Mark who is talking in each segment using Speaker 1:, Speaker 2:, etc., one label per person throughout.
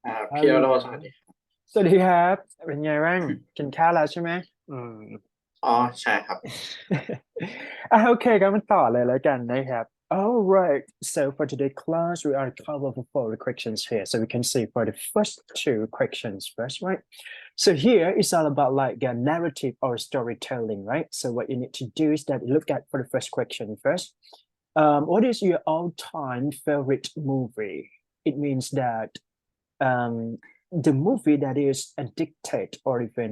Speaker 1: ฮัลโหล
Speaker 2: พี่วโรสวัสดีครับ
Speaker 1: สวัสดีครับเป็นไงบ้างกินข้าวแล้วใช่ไหมอืม
Speaker 2: อ๋อใช่ครับ
Speaker 1: โอเคก็มาต่อเลยแล้วกันนะครับ All right, so for today's class, we are covering four questions here. So we can see for the first two questions first, right? So here it's all about like a narrative or storytelling, right? So what you need to do is that you look at for the first question first. What is your all-time favorite movie? It means that um, the movie that is addicted or even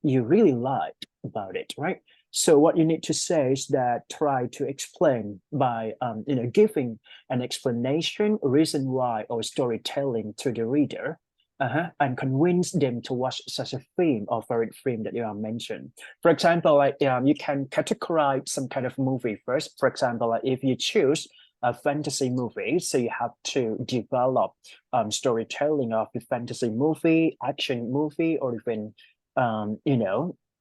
Speaker 1: you really like about it, right? So what you need to say is that try to explain by giving an explanation, reason why, or storytelling to the reader, and convince them to watch such a film or favorite film that you have mentioned. For example, like you can categorize some kind of movie first. For example, like if you choose a fantasy movie, so you have to develop storytelling of the fantasy movie, action movie, or even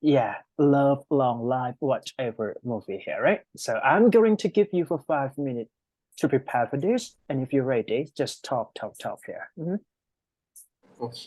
Speaker 1: yeah, love, long life, whatever movie here, right? So I'm going to give you for 5 minutes to prepare for this, and if you're ready, just talk here. Mhm.
Speaker 2: โอเค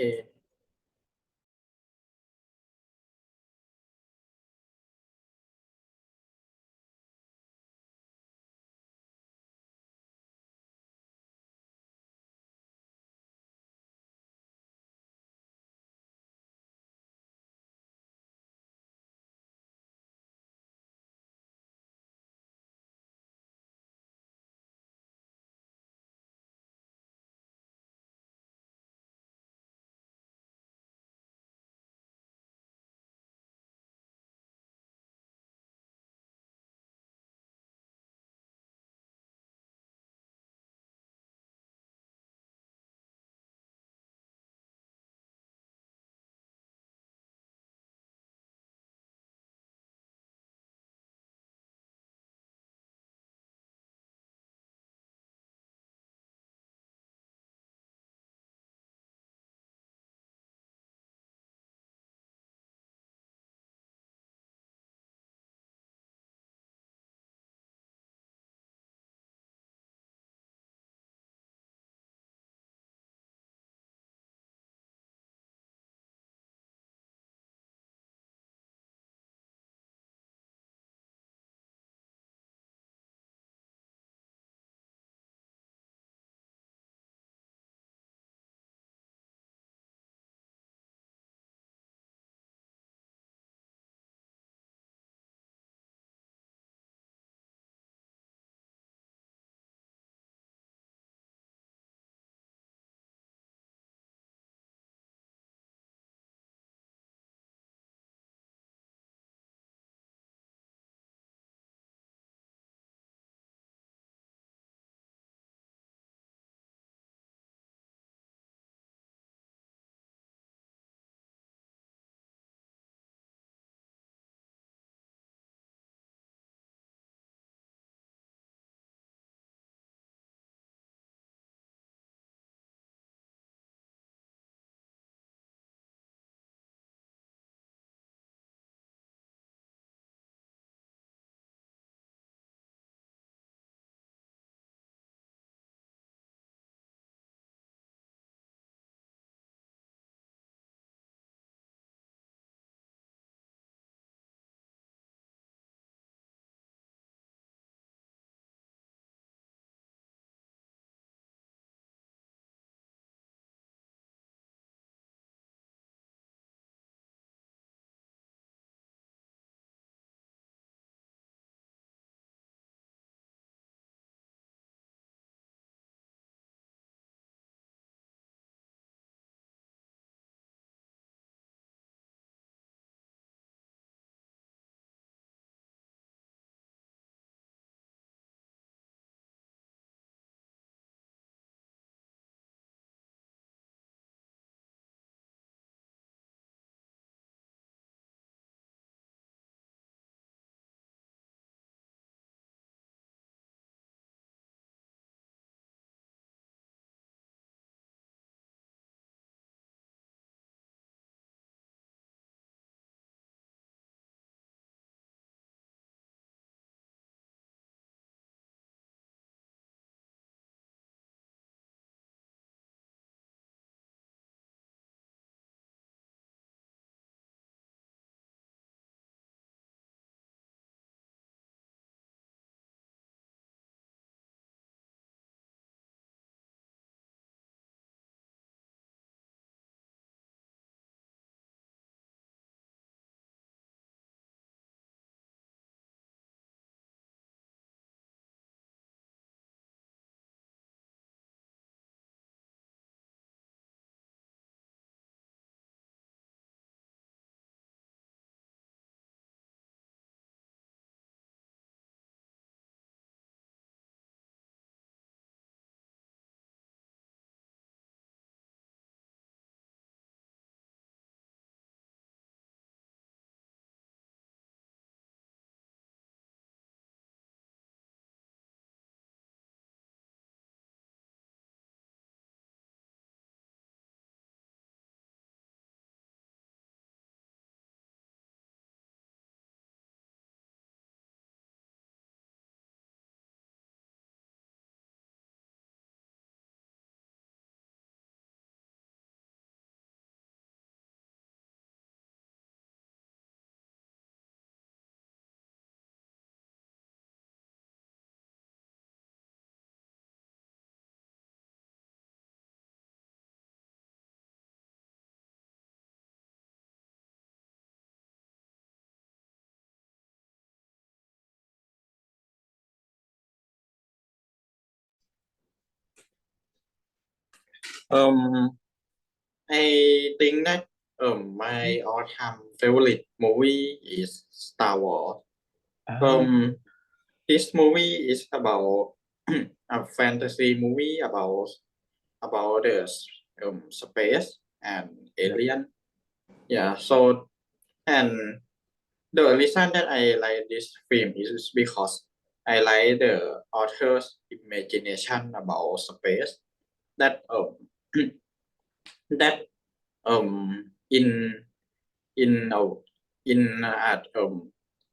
Speaker 2: I think that my all-time favorite movie is Star Wars.
Speaker 1: Ah,
Speaker 2: Um, this movie is about a fantasy movie about the space and
Speaker 1: yep.
Speaker 2: alien. Yeah, so and the reason that I like this film is because I like the author's imagination about space that that in in at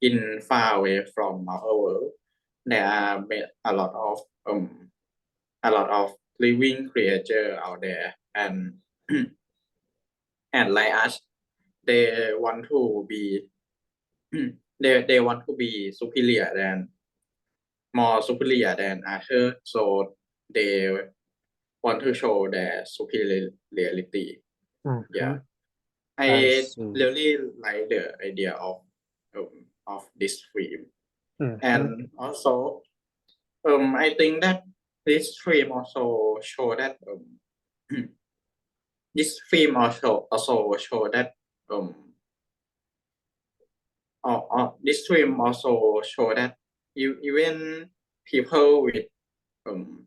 Speaker 2: in far away from our world there are a lot of living creature out there and and like us they want to be they want to be superior than Arthur so they want to show their superiority. Yeah,
Speaker 1: Mhm. I
Speaker 2: I
Speaker 1: see.
Speaker 2: really like the idea of this film,
Speaker 1: Mhm.
Speaker 2: and also I think that this film also show that this film also show that um this film also show that even people with um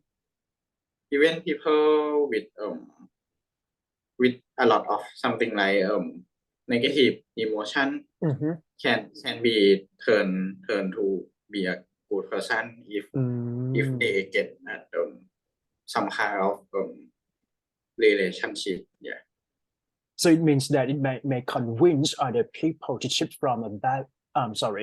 Speaker 2: even people with a lot of something like negative emotion
Speaker 1: Mhm.
Speaker 2: can be turn to be a good person if
Speaker 1: Mm.
Speaker 2: they get at some kind of relationship. Yeah.
Speaker 1: So it means that it may convince other people to shift from a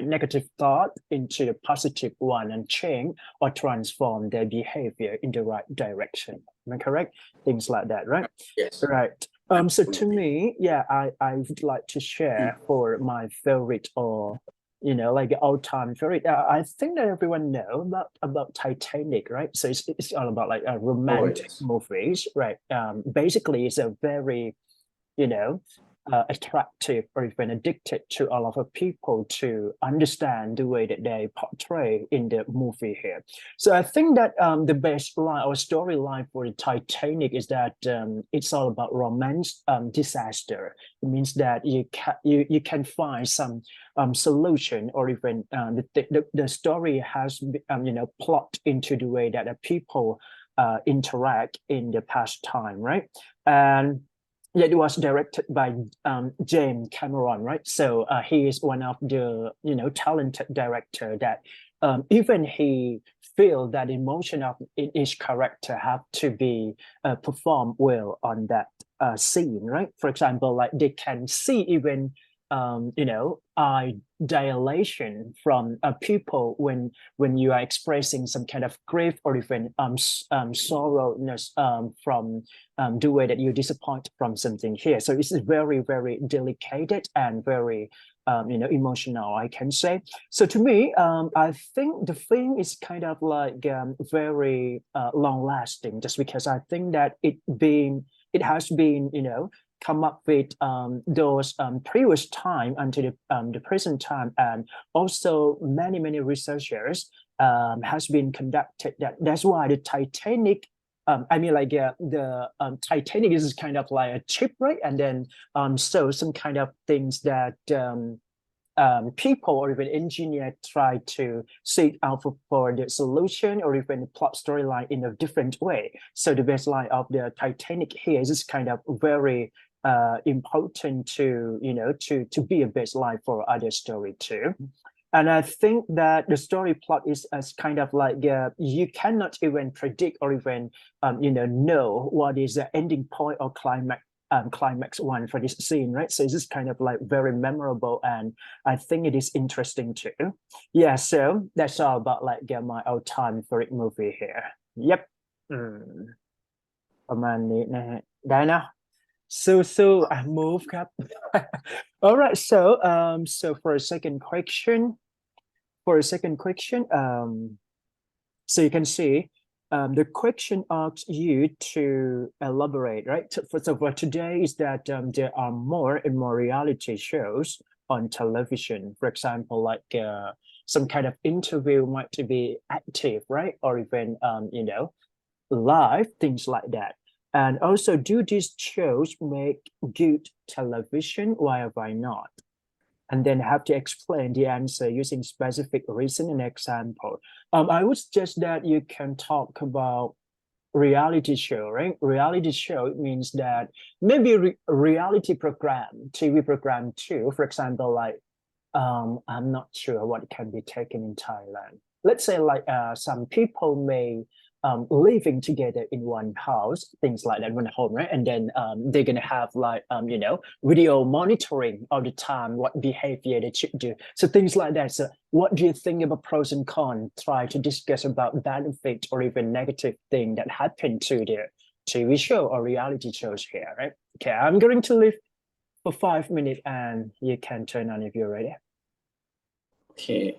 Speaker 1: negative thought into a positive one and change or transform their behavior in the right direction. Am I correct? Things like that, right?
Speaker 2: Yes.
Speaker 1: Right. So to
Speaker 2: Absolutely.
Speaker 1: me, yeah, I would like to share for my favorite or like all-time favorite. I think that everyone know about Titanic, right? So it's all about like a
Speaker 2: Oh
Speaker 1: romantic
Speaker 2: yes.
Speaker 1: movies, right? Basically, it's a very you know, attractive or even addicted to a lot of people to understand the way that they portray in the movie here. So I think that the best line or storyline for the Titanic is that it's all about romance disaster. It means that you can find some solution or even the story has plot into the way that the people interact in the past time, right? And yeah, it was directed by James Cameron, right? So he is one of the talented director that even he feel that emotion of each character have to be performed well on that scene, right? For example, like they can see even eye dilation from people when you are expressing some kind of grief or even sorrow from the way that you're disappointed from something here. So it's very, very delicate and very, emotional, I can say. So to me, I think the film is kind of like very long lasting, just because I think that it has been, come up with those previous time until the present time, and also many researchers has been conducted. That's why the Titanic I mean, like the Titanic is kind of like a ship, right? And then so some kind of things that people or even engineer try to seek out for the solution or even plot storyline in a different way. So the baseline of the Titanic here is kind of very important to to be a baseline for other story too. And I think that the story plot is as kind of like you cannot even predict or even know what is the ending point or climax one for this scene, right? So it's just kind of like very memorable, and I think it is interesting too. Yeah, so that's all about like my all-time favorite movie here. Yep. อืมประมาณนี้นะฮะได้นะสู้ๆmove ครับ all right, so so for a second question so you can see the question asks you to elaborate, right? So for today is that there are more and more reality shows on television. For example, like some kind of interview might be active, right? Or even live, things like that. And also, do these shows make good television? Why have I not? And then have to explain the answer using specific reason and example. I would suggest that you can talk about reality show, right? Reality show means that maybe reality program, TV program too. For example, like I'm not sure what can be taken in Thailand. Let's say like some people may living together in one house, things like that, one home, right? And then they're gonna have like video monitoring all the time, what behavior they should do. So things like that. So what do you think about pros and cons? Try to discuss about benefit or even negative thing that happened to the TV show or reality shows here, right? Okay, I'm going to leave for 5 minutes and you can turn on if you're ready.
Speaker 2: โอเค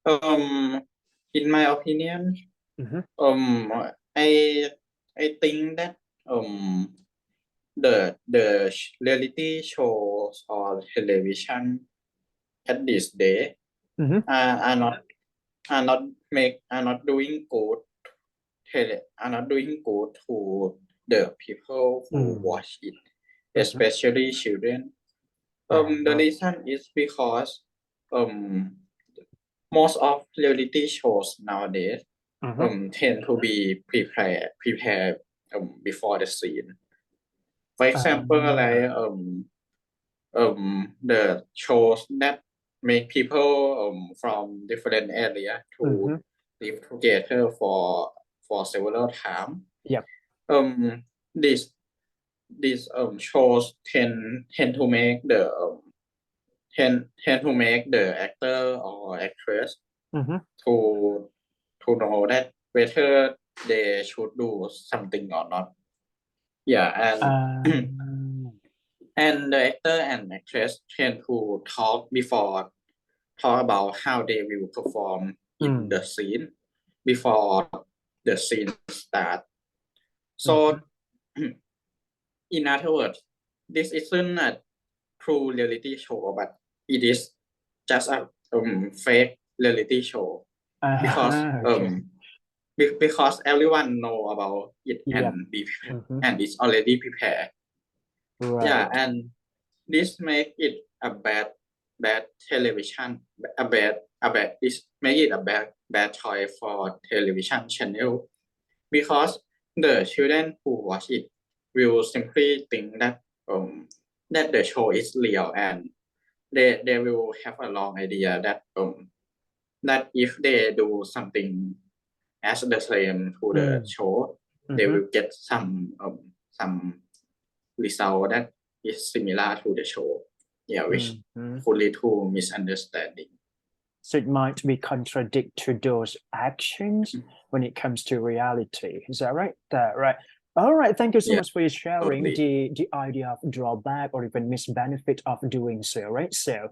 Speaker 2: In my opinion,
Speaker 1: Mm-hmm.
Speaker 2: I think that the reality shows or television at this day
Speaker 1: Mm-hmm.
Speaker 2: are not are not doing good are not doing good to the people who
Speaker 1: Mm-hmm.
Speaker 2: watch it, especially children. The
Speaker 1: Uh-huh.
Speaker 2: reason is because um most of reality shows nowadays
Speaker 1: Mm-hmm.
Speaker 2: tend to be prepared before the scene. For example, like the shows that make people from different area to
Speaker 1: Mm-hmm.
Speaker 2: live together for several time.
Speaker 1: Yep.
Speaker 2: Um, this these shows tend to make the tend to make the actor or actress
Speaker 1: Mm-hmm.
Speaker 2: to know that whether they should do something or not. Yeah,
Speaker 1: Um,
Speaker 2: and the actor and actress tend to talk about how they will perform in
Speaker 1: mm,
Speaker 2: the scene before the scene start.
Speaker 1: mm-hmm.
Speaker 2: So, in other words, this isn't a true reality show, but it is just a fake reality show because
Speaker 1: Okay.
Speaker 2: because everyone know about it
Speaker 1: Yep. Mm-hmm.
Speaker 2: and is already prepared. Yeah,
Speaker 1: Right.
Speaker 2: and this make it a bad television this make it a bad choice for television channel because the children who watch it will simply think that that the show is real and they will have a long idea that if they do something as the same to the
Speaker 1: Mm,
Speaker 2: show they
Speaker 1: mm-hmm.
Speaker 2: will get some result that is similar to the show, yeah, which
Speaker 1: Mm-hmm.
Speaker 2: could lead to misunderstanding.
Speaker 1: So it might be contradict to those actions when it comes to reality. Is that right? That right. All right. Thank you so
Speaker 2: Yeah,
Speaker 1: much for your sharing
Speaker 2: totally.
Speaker 1: the idea of drawback or even misbenefit of doing so. Right. So,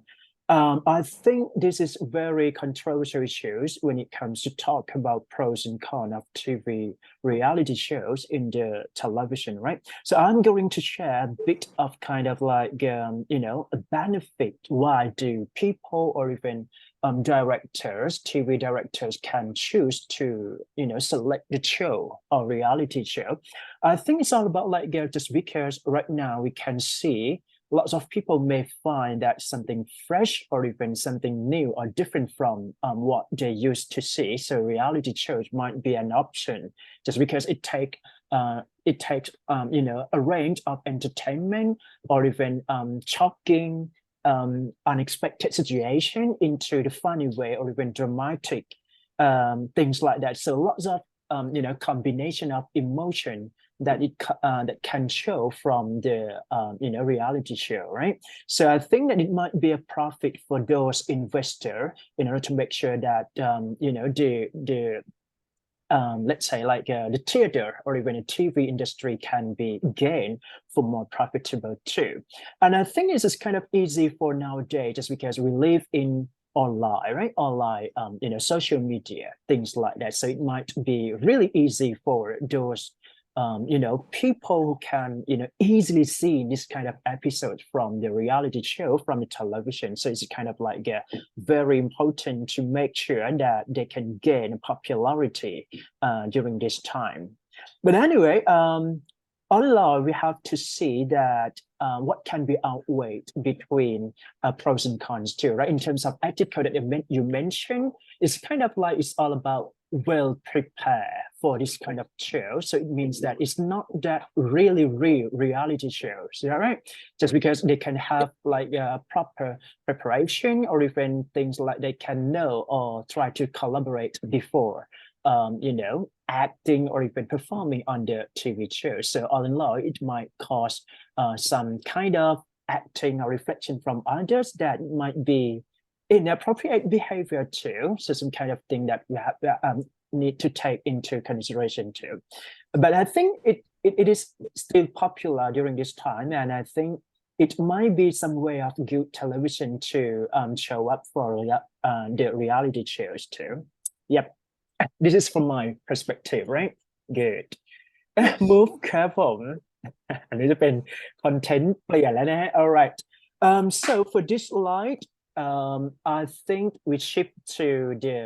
Speaker 1: I think this is very controversial issues when it comes to talk about pros and cons of TV reality shows in the television. Right. So I'm going to share a bit of kind of like a benefit. Why do people or even directors, TV directors can choose to, select the show or reality show. I think it's all about like just because right now we can see lots of people may find that something fresh or even something new or different from what they used to see. So reality shows might be an option just because it takes a range of entertainment or even shocking unexpected situation into the funny way or even dramatic things like that. So lots of combination of emotion that can show from the reality show, right? So I think that it might be a profit for those investor in order to make sure that the let's say like the theater or even the TV industry can be gained for more profitable too. And I think this is kind of easy for nowadays just because we live in online, right? Online, social media, things like that. So it might be really easy for those people who can, easily see this kind of episode from the reality show from the television. So it's kind of like very important to make sure that they can gain popularity during this time. But anyway, all in all, we have to see that what can be outweighed between pros and cons too, right? In terms of ethical that you mentioned, it's kind of like it's all about well prepared for this kind of show. So it means that it's not that really real reality shows, all right? Just because they can have like a proper preparation or even things like they can know or try to collaborate before acting or even performing on the TV show. So all in all, it might cause some kind of acting or reflection from others that might be inappropriate behavior too. So some kind of thing that we have need to take into consideration too. But I think it is still popular during this time, and I think it might be some way of good television to show up for the reality shows too. Yep, this is from my perspective, right? Good.
Speaker 2: Yes.
Speaker 1: Move ครับผม อันนี้จะเป็นคอนเทนต์เปลี่ยนแล้วนะฮะ alright so for this slide I think we shift to the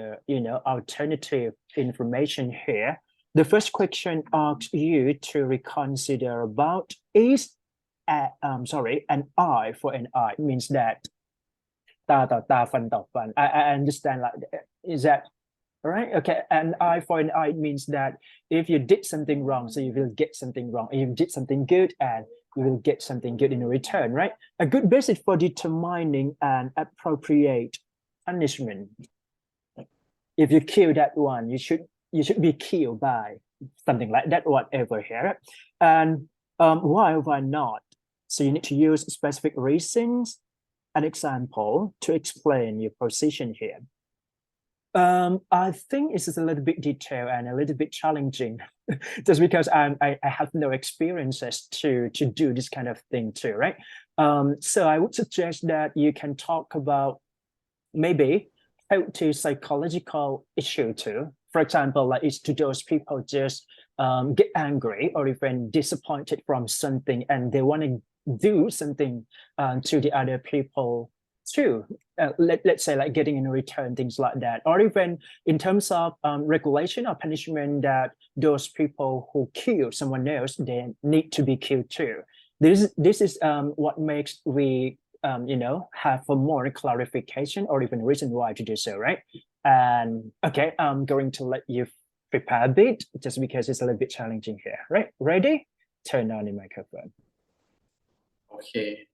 Speaker 1: alternative information here. The first question asks you to reconsider about is an eye for an eye means that ตาต่อตาฟันต่อฟัน I understand like is that all right? Okay, an eye for an eye means that if you did something wrong, so you will get something wrong. If you did something good, and you will get something good in return, right? A good basis for determining an appropriate punishment. If you kill that one, you should be killed by something like that, whatever here. And why not? So you need to use specific reasons, an example to explain your position here. I think it's a little bit detailed and a little bit challenging, just because I have no experiences to do this kind of thing too, right? So I would suggest that you can talk about maybe how to psychological issue too. For example, like it's to those people just get angry or even disappointed from something and they want to do something to the other people too. Let's say like getting in return, things like that. Or even in terms of regulation or punishment that those people who kill someone else, they need to be killed too. This is what makes we have a more clarification or even reason why to do so, right? And okay, I'm going to let you prepare a bit just because it's a little bit challenging here, right? Ready? Turn on the microphone.
Speaker 2: Okay.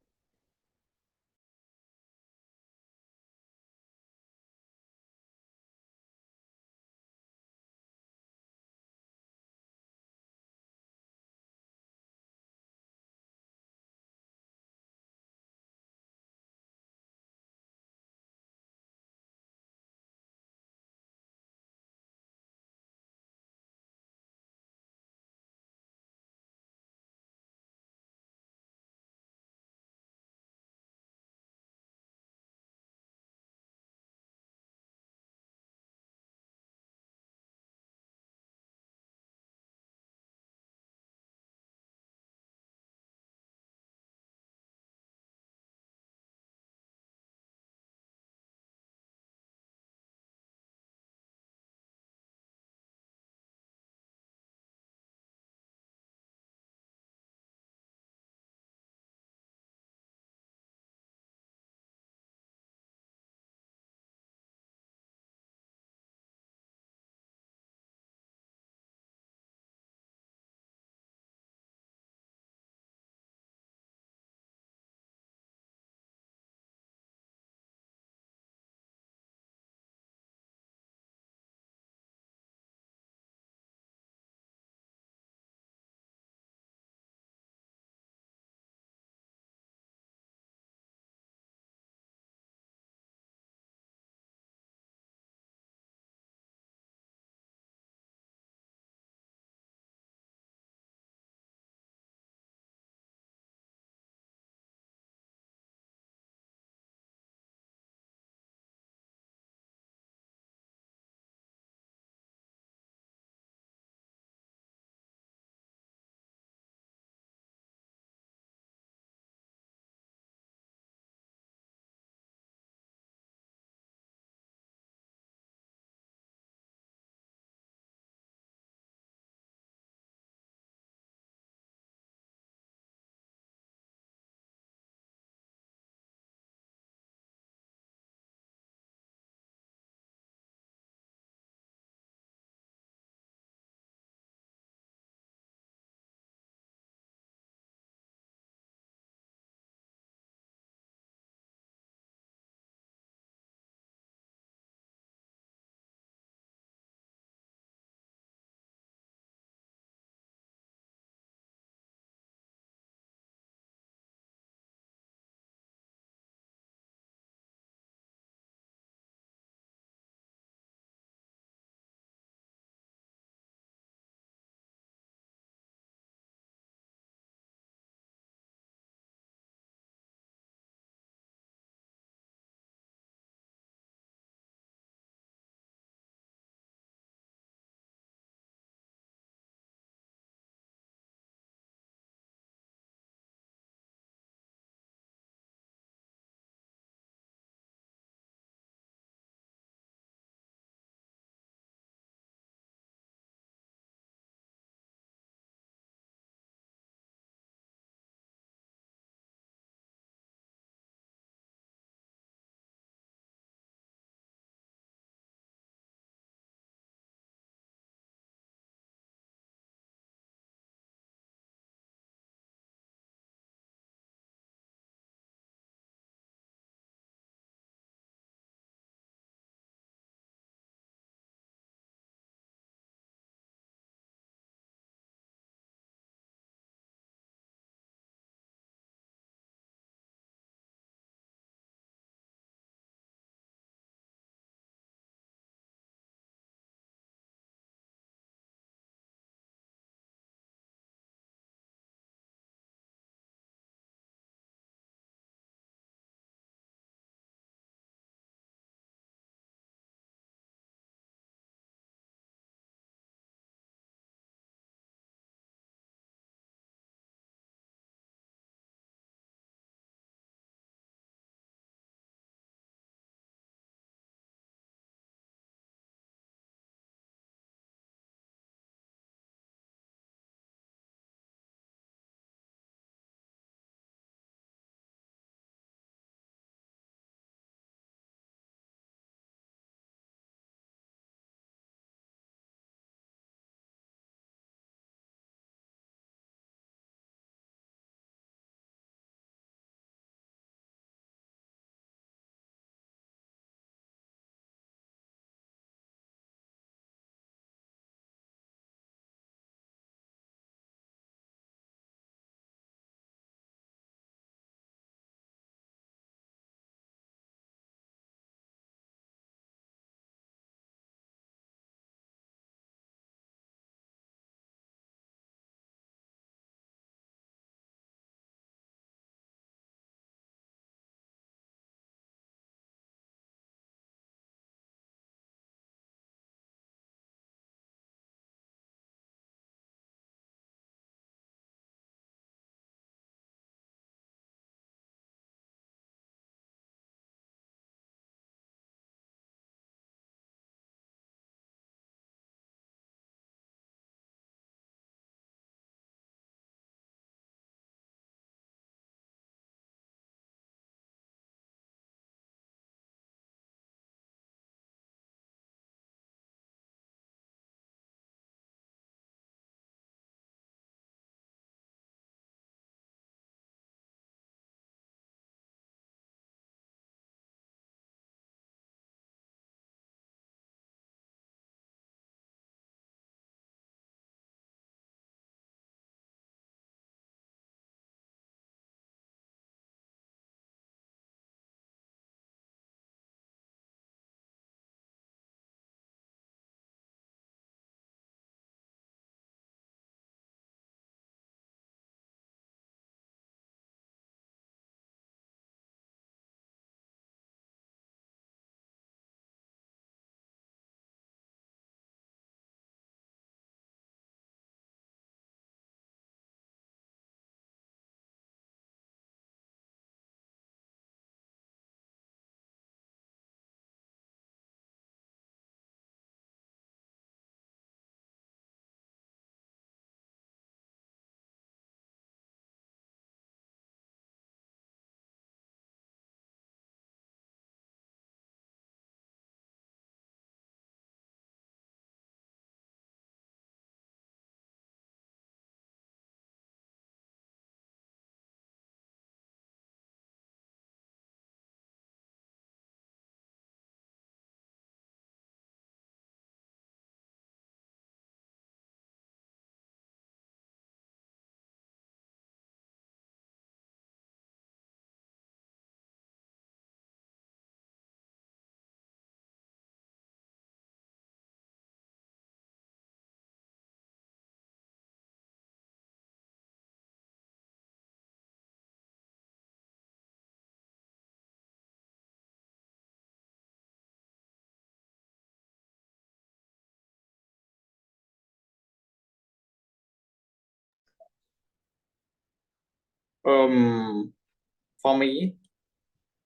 Speaker 2: For me,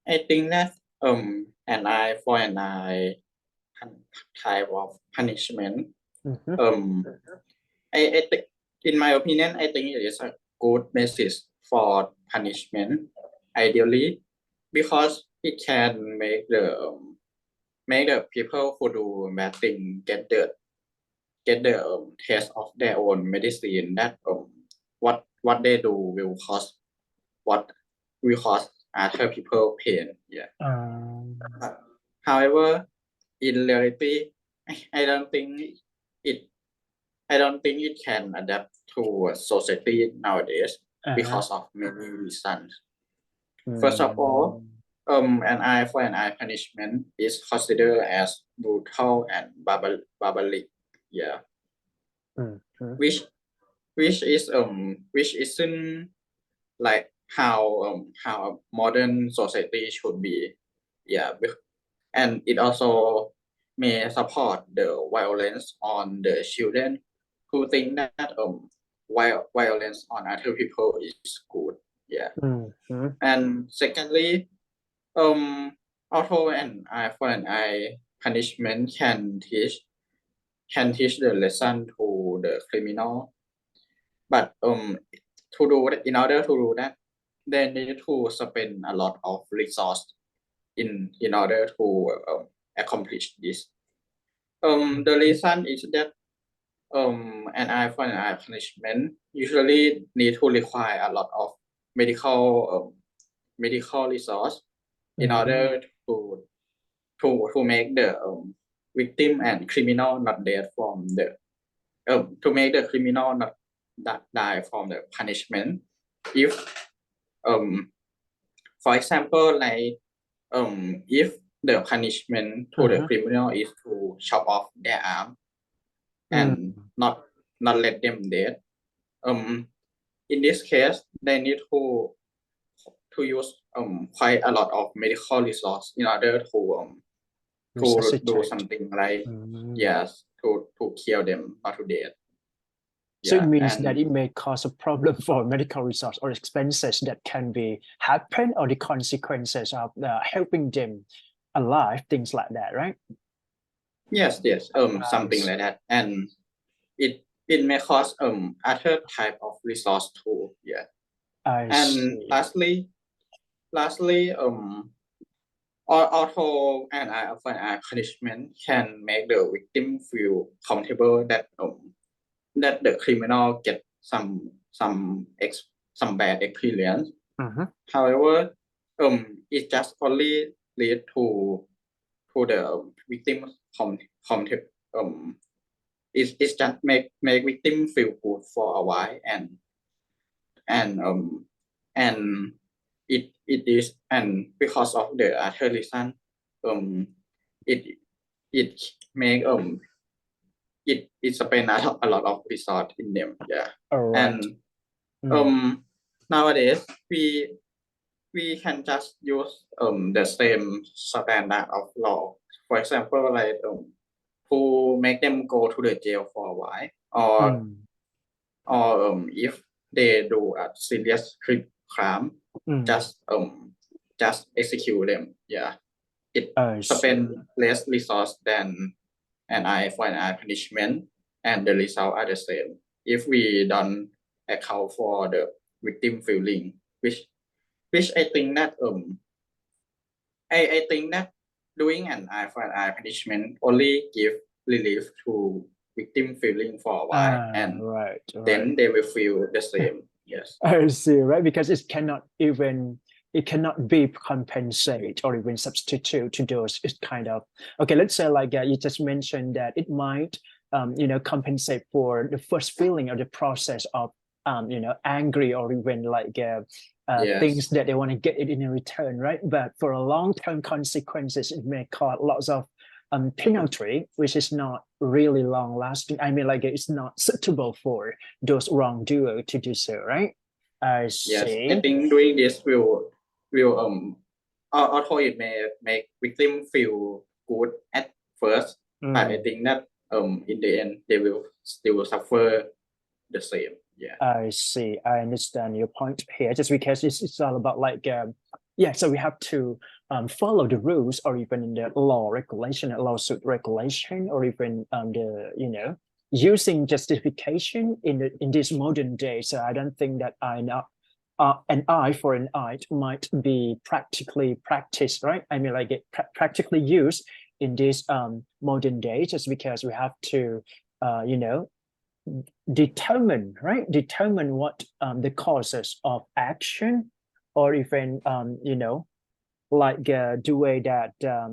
Speaker 2: I think that an eye for an eye type of punishment.
Speaker 1: Mhm.
Speaker 2: I think, in my opinion, I think it is a good basis for punishment, ideally, because it can make the people who do bad thing get the taste of their own medicine that what they do will what cause other people pain. Yeah.
Speaker 1: Um,
Speaker 2: However, in reality, I don't think it I don't think it can adapt to society nowadays
Speaker 1: uh-huh.
Speaker 2: because of many reasons. First of all,
Speaker 1: Mm,
Speaker 2: an eye for an eye punishment is considered as brutal and barbaric. Yeah,
Speaker 1: mhm.
Speaker 2: which which isn't like how a modern society should be. Yeah, and it also may support the violence on the children who think that violence on other people is good. Yeah,
Speaker 1: Mhm.
Speaker 2: and secondly, um although an eye for an eye punishment can teach the lesson to the criminal, but in order to do that, they need to spend a lot of resource in order to accomplish this. The reason is that an eye for an eye punishment usually need to require a lot of medical medical resource in
Speaker 1: Mhm.
Speaker 2: order to make the victim and criminal not dead from the to make the criminal not die from the punishment. If um for example, like if the punishment to the
Speaker 1: Uh-huh.
Speaker 2: criminal is to chop off their arm
Speaker 1: Mm.
Speaker 2: and not let them dead, um in this case they need to use quite a lot of medical resource in order to do
Speaker 1: Resuscitate.
Speaker 2: something like,
Speaker 1: Mm.
Speaker 2: yes, to kill them not to death.
Speaker 1: So it
Speaker 2: Yeah,
Speaker 1: means that
Speaker 2: and
Speaker 1: it may cause a problem for medical resource or expenses that can be happen or the consequences of helping them alive, things like that, right?
Speaker 2: yes,
Speaker 1: I
Speaker 2: something like
Speaker 1: see.
Speaker 2: that, and it may cause other type of resource too. Yeah,
Speaker 1: I
Speaker 2: and
Speaker 1: see.
Speaker 2: lastly, although an eye of an eye punishment can make the victim feel comfortable that the criminal get some bad experience.
Speaker 1: Uh-huh.
Speaker 2: However, it just only lead to the victim com com it just make victim feel good for a while, and and it is, and because of the other reason, um it it make it spend a lot of resource in them. Yeah,
Speaker 1: All right.
Speaker 2: and
Speaker 1: Mm.
Speaker 2: nowadays we can just use the same standard of law. For example, like to make them go to the jail for a while,
Speaker 1: Mm.
Speaker 2: or if they do a serious crime,
Speaker 1: Mm.
Speaker 2: just execute them. Yeah, it
Speaker 1: I
Speaker 2: spend
Speaker 1: see.
Speaker 2: less resource than an eye for an eye punishment, and the result are the same. If we don't account for the victim feeling, which I think that I think that doing an eye for an eye punishment only give relief to victim feeling for a while,
Speaker 1: Ah,
Speaker 2: and
Speaker 1: right, right.
Speaker 2: then they will feel the same. Yes.
Speaker 1: I see, right? Because it cannot be compensate or even substitute to those. It's kind of okay. Let's say like you just mentioned that it might compensate for the first feeling of the process of angry or even like things
Speaker 2: Yes.
Speaker 1: that they want to get it in return, right? But for a long-term consequences, it may cause lots of penalty, which is not really long lasting. I mean, like it's not suitable for those wrongdoer to do so, right? I
Speaker 2: Yes. I
Speaker 1: see.
Speaker 2: think doing this will although it may make victim feel good at first, but I
Speaker 1: Mm.
Speaker 2: think that in the end they will still suffer the same. Yeah.
Speaker 1: I see. I understand your point here. Just because it's all about like yeah, so we have to follow the rules, or even in the law regulation, lawsuit regulation, or even the using justification in this modern day. So I don't think that an eye for an eye might be practically practiced, right? I mean, like it practically used in this modern day, just because we have to determine, right? Determine what the causes of action, or even like the way that